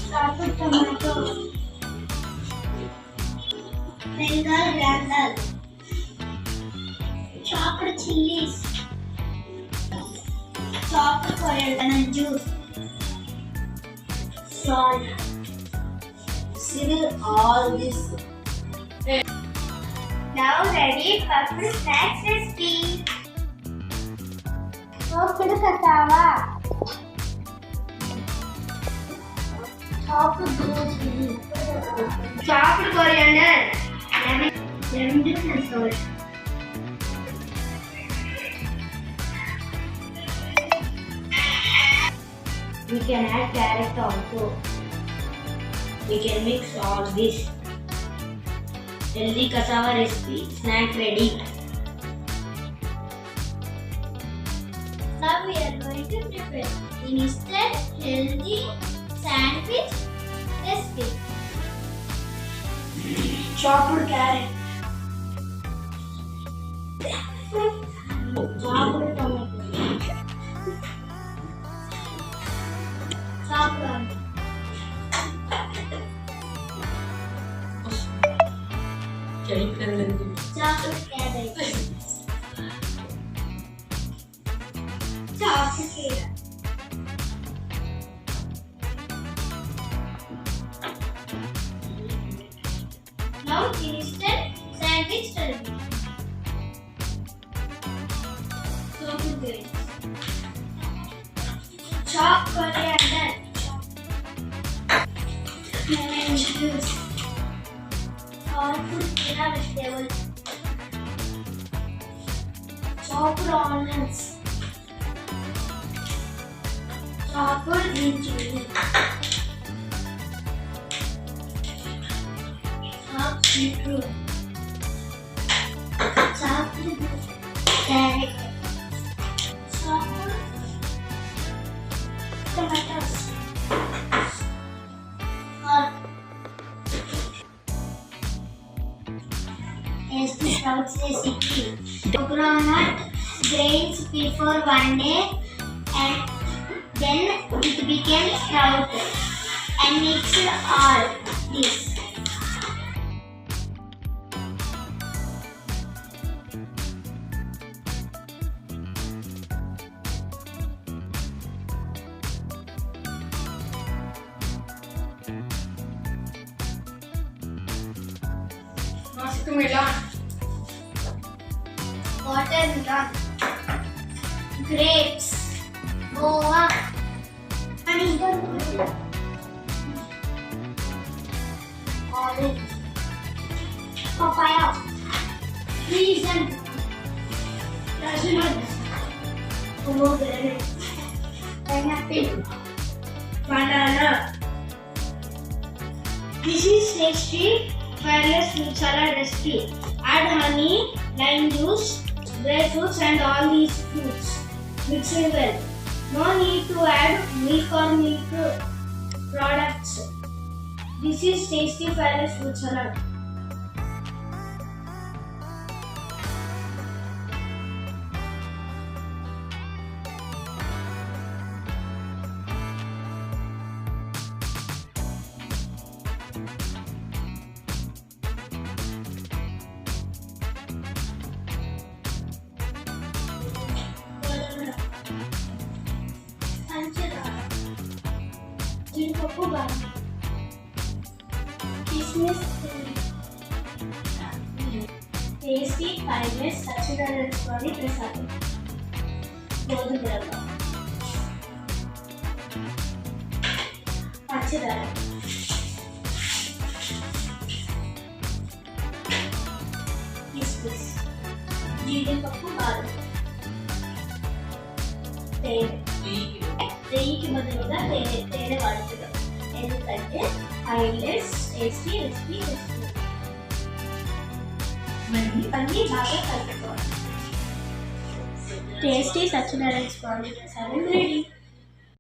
chopped tomato, Bengal grander, chopped chilies, chopped coriander juice, salt. Seal all this. Now ready for the snacks recipe. Chopped cassava, chopped blue chili, chopped coriander, lemon juice and salt. We can add carrot also. We can mix all this. Healthy cassava recipe snack ready. Now we are going to prepare instant healthy sandwich recipe. Chopped carrot. Chopped tomato. Chopped onion. Chopped cabbage. Chopped carrot. Now instant sandwich ready. Chopped grapes. Chopped coriander. Lemon juice. Chopped vegetables. Chopped onions. Chopped green chili. Chopped beetroot. Chopped carrot. Chopped tomatoes. Tasty sprouts recipe. Coconut grains before 1 day and then it became sprout and mix all this. Watermelon. Watermelon, grapes, guava, honey, orange, papaya, raisin, cashew, pomegranate, pineapple, banana. This is tasty Fireless fruit salad recipe. Add honey, lime juice, grapefruits and all these fruits. Mix it well. No need to add milk or milk products. This is tasty Fireless fruit salad. జీడిపప్పు బాదం కిస్మిస్ tasty fireless సచ్చిదారి ప్రసాదం గోధుమ రవ్వ పంచదార కిస్మిస్ జీడిపప్పు బాదం తేనె నెయ్యికి బదులుగా తేనె వాడుతున్నాం ఎందుకంటే ఫైర్లెస్ టేస్టీ రెసిపీ చేస్తున్నాం. అన్నీ బాగా కలుపుకోవాలి. టేస్టీ సచ్చిదారి రెడీ.